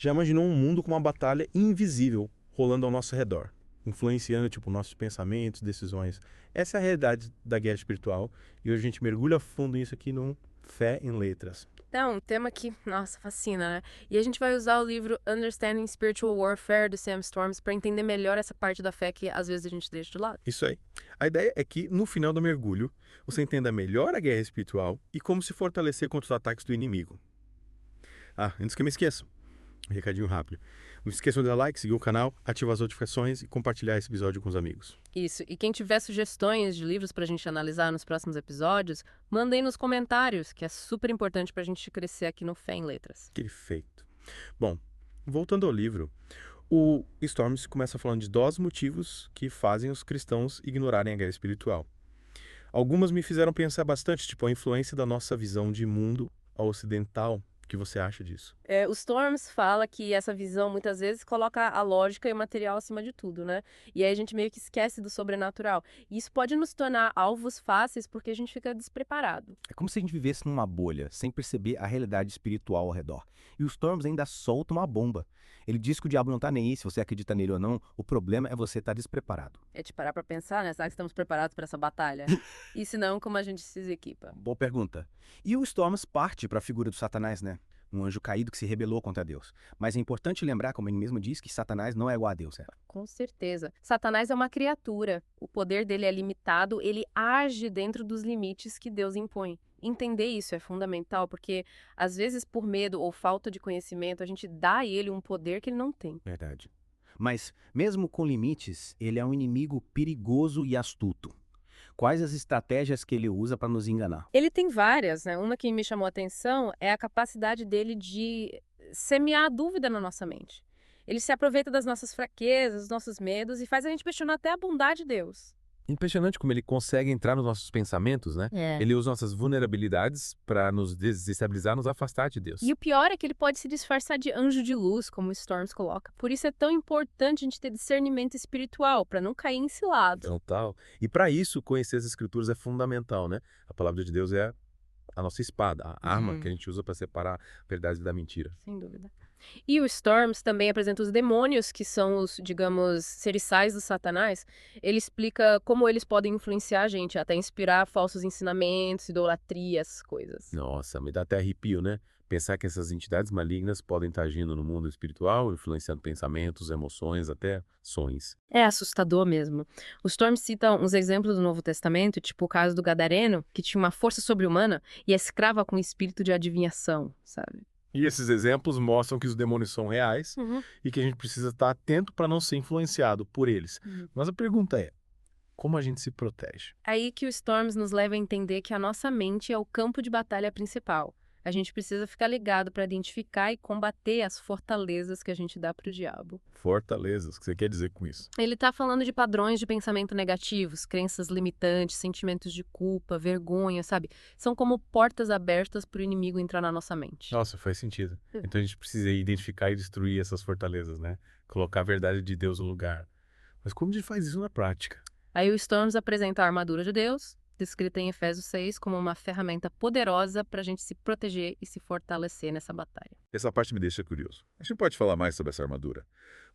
Já imaginou um mundo com uma batalha invisível rolando ao nosso redor, influenciando, nossos pensamentos, decisões? Essa é a realidade da guerra espiritual e hoje a gente mergulha a fundo nisso aqui no Fé em Letras. Então, um tema que, nossa, fascina, né? E a gente vai usar o livro Understanding Spiritual Warfare, do Sam Storms, para entender melhor essa parte da fé que às vezes a gente deixa de lado. Isso aí. A ideia é que, no final do mergulho, você entenda melhor a guerra espiritual e como se fortalecer contra os ataques do inimigo. Antes que eu me esqueça, um recadinho rápido. Não se esqueçam de dar like, seguir o canal, ativar as notificações e compartilhar esse episódio com os amigos. Isso, e quem tiver sugestões de livros pra gente analisar nos próximos episódios, mandem nos comentários, que é super importante pra gente crescer aqui no Fé em Letras. Perfeito. Bom, voltando ao livro, o Storms começa falando de 2 motivos que fazem os cristãos ignorarem a guerra espiritual. Algumas me fizeram pensar bastante, tipo a influência da nossa visão de mundo ocidental. O que você acha disso? O Storms fala que essa visão muitas vezes coloca a lógica e o material acima de tudo, né? E aí a gente meio que esquece do sobrenatural. E isso pode nos tornar alvos fáceis porque a gente fica despreparado. É como se a gente vivesse numa bolha, sem perceber a realidade espiritual ao redor. E o Storms ainda solta uma bomba. Ele diz que o diabo não tá nem aí, se você acredita nele ou não, o problema é você estar despreparado. É de parar pra pensar, né? Será que estamos preparados para essa batalha? E se não, como a gente se equipa? Boa pergunta. E o Storms parte para a figura do Satanás, né? Um anjo caído que se rebelou contra Deus. Mas é importante lembrar, como ele mesmo diz, que Satanás não é igual a Deus, é? Com certeza. Satanás é uma criatura. O poder dele é limitado, ele age dentro dos limites que Deus impõe. Entender isso é fundamental, porque às vezes por medo ou falta de conhecimento, a gente dá a ele um poder que ele não tem. Verdade. Mas, mesmo com limites, ele é um inimigo perigoso e astuto. Quais as estratégias que ele usa para nos enganar? Ele tem várias, né? Uma que me chamou a atenção é a capacidade dele de semear a dúvida na nossa mente. Ele se aproveita das nossas fraquezas, dos nossos medos e faz a gente questionar até a bondade de Deus. Impressionante como ele consegue entrar nos nossos pensamentos, né? Ele usa nossas vulnerabilidades para nos desestabilizar, nos afastar de Deus. E o pior é que ele pode se disfarçar de anjo de luz, como o Storms coloca. Por isso é tão importante a gente ter discernimento espiritual, para não cair em cilado. Então, tal. E para isso, conhecer as escrituras é fundamental, né? A palavra de Deus é a nossa espada, a arma que a gente usa para separar a verdade da mentira. Sem dúvida. E o Storms também apresenta os demônios, que são os, digamos, serviçais do Satanás. Ele explica como eles podem influenciar a gente, até inspirar falsos ensinamentos, idolatrias, coisas. Nossa, me dá até arrepio, né? Pensar que essas entidades malignas podem estar agindo no mundo espiritual, influenciando pensamentos, emoções, até sonhos. É assustador mesmo. O Storm cita uns exemplos do Novo Testamento, tipo o caso do Gadareno, que tinha uma força sobre-humana e escrava com espírito de adivinhação, sabe? E esses exemplos mostram que os demônios são reais e que a gente precisa estar atento para não ser influenciado por eles. Mas a pergunta é, como a gente se protege? Aí que o Storms nos leva a entender que a nossa mente é o campo de batalha principal. A gente precisa ficar ligado para identificar e combater as fortalezas que a gente dá para o diabo. Fortalezas, o que você quer dizer com isso? Ele está falando de padrões de pensamento negativos, crenças limitantes, sentimentos de culpa, vergonha, sabe? São como portas abertas para o inimigo entrar na nossa mente. Nossa, faz sentido. Então a gente precisa identificar e destruir essas fortalezas, né? Colocar a verdade de Deus no lugar. Mas como a gente faz isso na prática? Aí o Storms apresenta a armadura de Deus, descrita em Efésios 6 como uma ferramenta poderosa para a gente se proteger e se fortalecer nessa batalha. Essa parte me deixa curioso. A gente pode falar mais sobre essa armadura?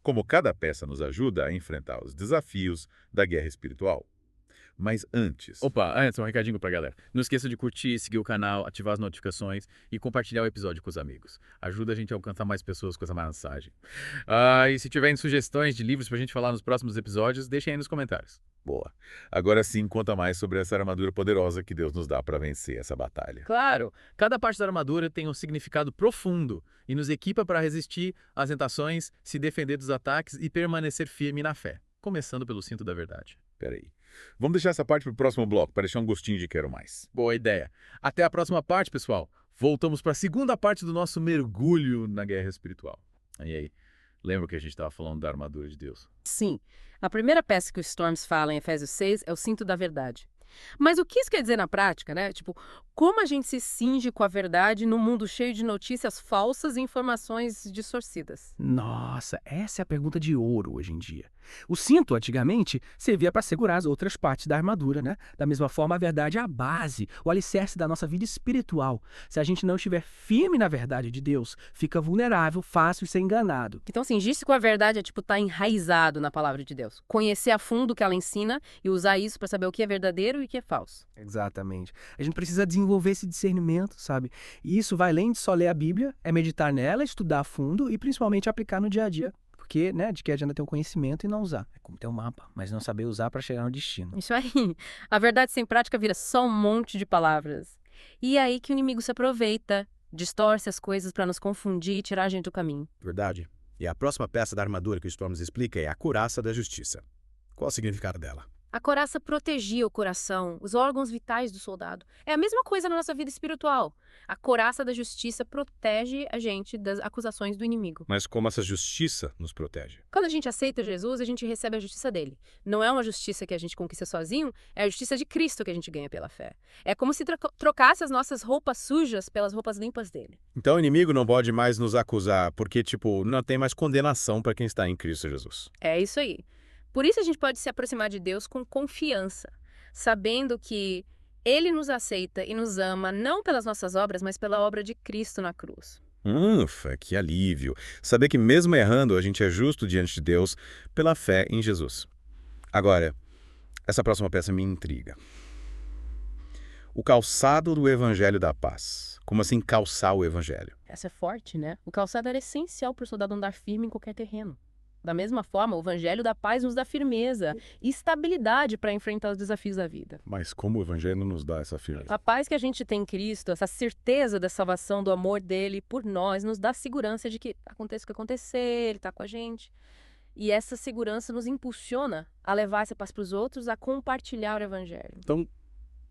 Como cada peça nos ajuda a enfrentar os desafios da guerra espiritual? Mas antes... Opa, antes, um recadinho pra galera. Não esqueça de curtir, seguir o canal, ativar as notificações e compartilhar o episódio com os amigos. Ajuda a gente a alcançar mais pessoas com essa mensagem. E se tiverem sugestões de livros pra gente falar nos próximos episódios, deixem aí nos comentários. Boa. Agora sim, conta mais sobre essa armadura poderosa que Deus nos dá para vencer essa batalha. Claro, cada parte da armadura tem um significado profundo e nos equipa para resistir às tentações, se defender dos ataques e permanecer firme na fé. Começando pelo cinto da verdade. Peraí. Vamos deixar essa parte para o próximo bloco, para deixar um gostinho de quero mais. Boa ideia. Até a próxima parte, pessoal. Voltamos para a segunda parte do nosso mergulho na guerra espiritual. E aí, lembra que a gente estava falando da armadura de Deus? Sim, a primeira peça que o Storms fala em Efésios 6 é o cinto da verdade. Mas o que isso quer dizer na prática, né? Tipo, como a gente se cinge com a verdade num mundo cheio de notícias falsas e informações distorcidas? Nossa, essa é a pergunta de ouro hoje em dia. O cinto, antigamente, servia para segurar as outras partes da armadura, né? Da mesma forma, a verdade é a base, o alicerce da nossa vida espiritual. Se a gente não estiver firme na verdade de Deus, fica vulnerável, fácil de ser enganado. Então, cingir-se com a verdade é tipo estar enraizado na palavra de Deus. Conhecer a fundo o que ela ensina e usar isso para saber o que é verdadeiro e o que é falso. Exatamente. A gente precisa desenvolver esse discernimento, sabe? E isso vai além de só ler a Bíblia, é meditar nela, estudar a fundo e principalmente aplicar no dia a dia. Porque, né, de que adianta ter um conhecimento e não usar. É como ter um mapa, mas não saber usar para chegar no destino. Isso aí. A verdade sem prática vira só um monte de palavras. E é aí que o inimigo se aproveita, distorce as coisas para nos confundir e tirar a gente do caminho. Verdade. E a próxima peça da armadura que o Storms explica é a couraça da justiça. Qual o significado dela? A couraça protegia o coração, os órgãos vitais do soldado. É a mesma coisa na nossa vida espiritual. A couraça da justiça protege a gente das acusações do inimigo. Mas como essa justiça nos protege? Quando a gente aceita Jesus, a gente recebe a justiça dele. Não é uma justiça que a gente conquista sozinho, é a justiça de Cristo que a gente ganha pela fé. É como se trocasse as nossas roupas sujas pelas roupas limpas dele. Então o inimigo não pode mais nos acusar, porque, não tem mais condenação para quem está em Cristo Jesus. É isso aí. Por isso a gente pode se aproximar de Deus com confiança, sabendo que Ele nos aceita e nos ama não pelas nossas obras, mas pela obra de Cristo na cruz. Ufa, que alívio. Saber que mesmo errando, a gente é justo diante de Deus pela fé em Jesus. Agora, essa próxima peça me intriga. O calçado do Evangelho da Paz. Como assim calçar o Evangelho? Essa é forte, né? O calçado era essencial para o soldado andar firme em qualquer terreno. Da mesma forma, o Evangelho da Paz nos dá firmeza e estabilidade para enfrentar os desafios da vida. Mas como o Evangelho nos dá essa firmeza? A paz que a gente tem em Cristo, essa certeza da salvação, do amor dele por nós, nos dá segurança de que aconteça o que acontecer, ele está com a gente. E essa segurança nos impulsiona a levar essa paz para os outros, a compartilhar o Evangelho. Então,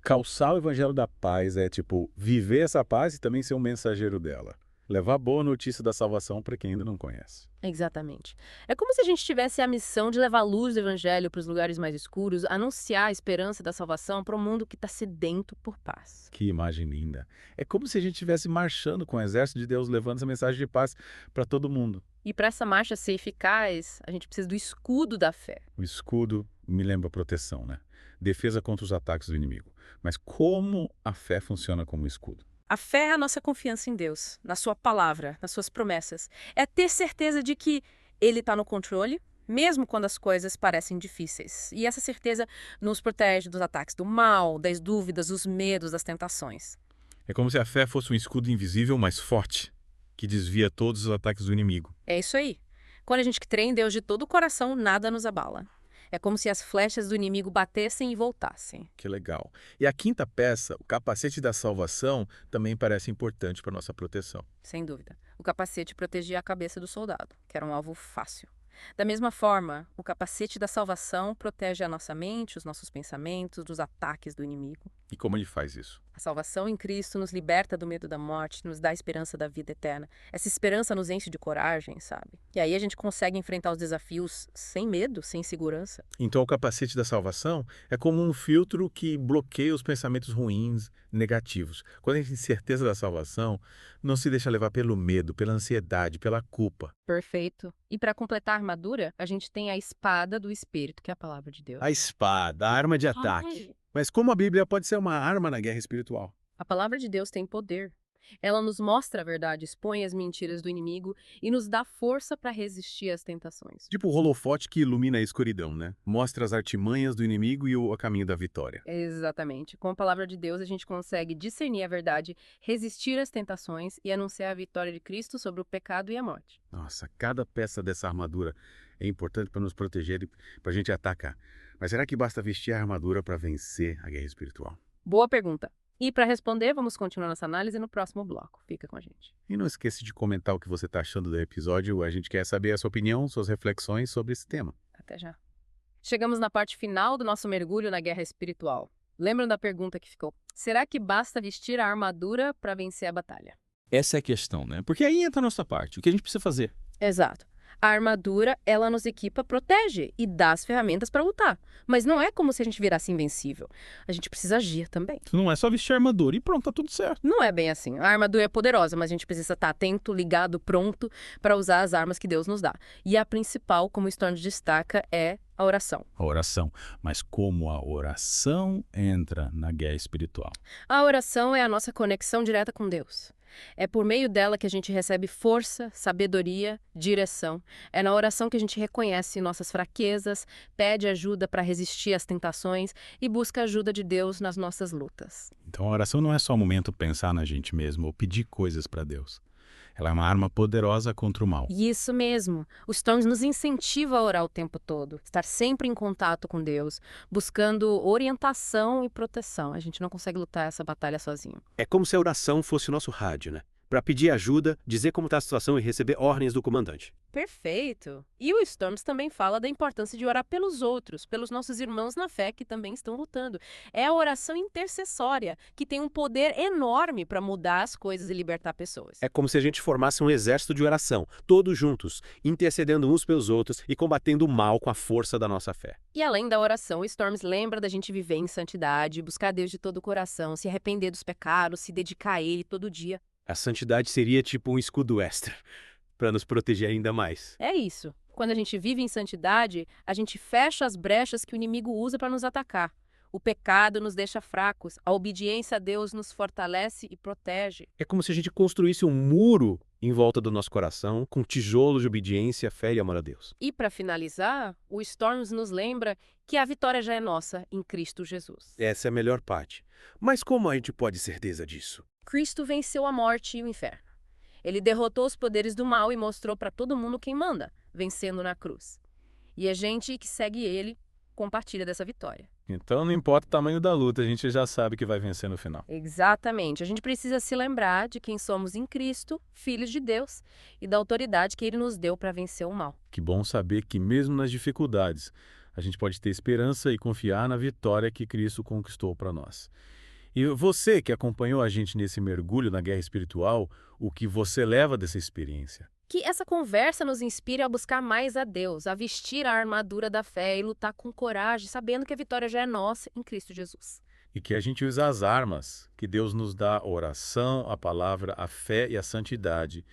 calçar o Evangelho da Paz é viver essa paz e também ser um mensageiro dela. Levar a boa notícia da salvação para quem ainda não conhece. Exatamente. É como se a gente tivesse a missão de levar a luz do Evangelho para os lugares mais escuros, anunciar a esperança da salvação para um mundo que está sedento por paz. Que imagem linda. É como se a gente estivesse marchando com o exército de Deus, levando essa mensagem de paz para todo mundo. E para essa marcha ser eficaz, a gente precisa do escudo da fé. O escudo me lembra proteção, né? Defesa contra os ataques do inimigo. Mas como a fé funciona como escudo? A fé é a nossa confiança em Deus, na sua palavra, nas suas promessas. É ter certeza de que Ele está no controle, mesmo quando as coisas parecem difíceis. E essa certeza nos protege dos ataques do mal, das dúvidas, dos medos, das tentações. É como se a fé fosse um escudo invisível, mas forte, que desvia todos os ataques do inimigo. É isso aí. Quando a gente crê em Deus de todo o coração, nada nos abala. É como se as flechas do inimigo batessem e voltassem. Que legal. E a quinta peça, o capacete da salvação, também parece importante para nossa proteção. Sem dúvida. O capacete protegia a cabeça do soldado, que era um alvo fácil. Da mesma forma, o capacete da salvação protege a nossa mente, os nossos pensamentos, dos ataques do inimigo. E como ele faz isso? A salvação em Cristo nos liberta do medo da morte, nos dá a esperança da vida eterna. Essa esperança nos enche de coragem, sabe? E aí a gente consegue enfrentar os desafios sem medo, sem insegurança. Então o capacete da salvação é como um filtro que bloqueia os pensamentos ruins, negativos. Quando a gente tem certeza da salvação, não se deixa levar pelo medo, pela ansiedade, pela culpa. Perfeito. E para completar a armadura, a gente tem a espada do Espírito, que é a palavra de Deus. A espada, a arma de ataque. Mas como a Bíblia pode ser uma arma na guerra espiritual? A palavra de Deus tem poder. Ela nos mostra a verdade, expõe as mentiras do inimigo e nos dá força para resistir às tentações. Tipo o holofote que ilumina a escuridão, né? Mostra as artimanhas do inimigo e o caminho da vitória. Exatamente. Com a palavra de Deus, a gente consegue discernir a verdade, resistir às tentações e anunciar a vitória de Cristo sobre o pecado e a morte. Nossa, cada peça dessa armadura é importante para nos proteger e para a gente atacar. Mas será que basta vestir a armadura para vencer a guerra espiritual? Boa pergunta. E para responder, vamos continuar nossa análise no próximo bloco. Fica com a gente. E não esqueça de comentar o que você está achando do episódio. A gente quer saber a sua opinião, suas reflexões sobre esse tema. Até já. Chegamos na parte final do nosso mergulho na guerra espiritual. Lembram da pergunta que ficou? Será que basta vestir a armadura para vencer a batalha? Essa é a questão, né? Porque aí entra a nossa parte. O que a gente precisa fazer? Exato. A armadura, ela nos equipa, protege e dá as ferramentas para lutar. Mas não é como se a gente virasse invencível. A gente precisa agir também. Não é só vestir armadura e pronto, tá tudo certo. Não é bem assim. A armadura é poderosa, mas a gente precisa estar atento, ligado, pronto para usar as armas que Deus nos dá. E a principal, como o Storm destaca, é a oração. A oração. Mas como a oração entra na guerra espiritual? A oração é a nossa conexão direta com Deus. É por meio dela que a gente recebe força, sabedoria, direção. É na oração que a gente reconhece nossas fraquezas, pede ajuda para resistir às tentações e busca a ajuda de Deus nas nossas lutas. Então a oração não é só o momento de pensar na gente mesmo ou pedir coisas para Deus. Ela é uma arma poderosa contra o mal. Isso mesmo. O Storms nos incentiva a orar o tempo todo, estar sempre em contato com Deus, buscando orientação e proteção. A gente não consegue lutar essa batalha sozinho. É como se a oração fosse o nosso rádio, né? Para pedir ajuda, dizer como está a situação e receber ordens do comandante. Perfeito! E o Storms também fala da importância de orar pelos outros, pelos nossos irmãos na fé que também estão lutando. É a oração intercessória, que tem um poder enorme para mudar as coisas e libertar pessoas. É como se a gente formasse um exército de oração, todos juntos, intercedendo uns pelos outros e combatendo o mal com a força da nossa fé. E além da oração, o Storms lembra da gente viver em santidade, buscar Deus de todo o coração, se arrepender dos pecados, se dedicar a Ele todo dia. A santidade seria tipo um escudo extra, para nos proteger ainda mais. É isso. Quando a gente vive em santidade, a gente fecha as brechas que o inimigo usa para nos atacar. O pecado nos deixa fracos, a obediência a Deus nos fortalece e protege. É como se a gente construísse um muro em volta do nosso coração, com tijolos de obediência, fé e amor a Deus. E para finalizar, o Storms nos lembra que a vitória já é nossa em Cristo Jesus. Essa é a melhor parte. Mas como a gente pode ter certeza disso? Cristo venceu a morte e o inferno. Ele derrotou os poderes do mal e mostrou para todo mundo quem manda, vencendo na cruz. E a gente que segue ele compartilha dessa vitória. Então não importa o tamanho da luta, a gente já sabe que vai vencer no final. Exatamente. A gente precisa se lembrar de quem somos em Cristo, filhos de Deus, e da autoridade que Ele nos deu para vencer o mal. Que bom saber que mesmo nas dificuldades, a gente pode ter esperança e confiar na vitória que Cristo conquistou para nós. E você que acompanhou a gente nesse mergulho na guerra espiritual, o que você leva dessa experiência? Que essa conversa nos inspire a buscar mais a Deus, a vestir a armadura da fé e lutar com coragem, sabendo que a vitória já é nossa em Cristo Jesus. E que a gente use as armas que Deus nos dá, a oração, a palavra, a fé e a santidade,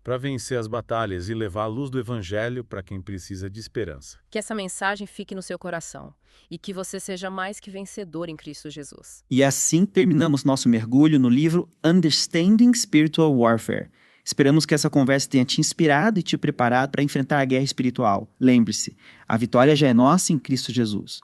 para vencer as batalhas e levar a luz do Evangelho para quem precisa de esperança. Que essa mensagem fique no seu coração e que você seja mais que vencedor em Cristo Jesus. E assim terminamos nosso mergulho no livro Understanding Spiritual Warfare. Esperamos que essa conversa tenha te inspirado e te preparado para enfrentar a guerra espiritual. Lembre-se, a vitória já é nossa em Cristo Jesus.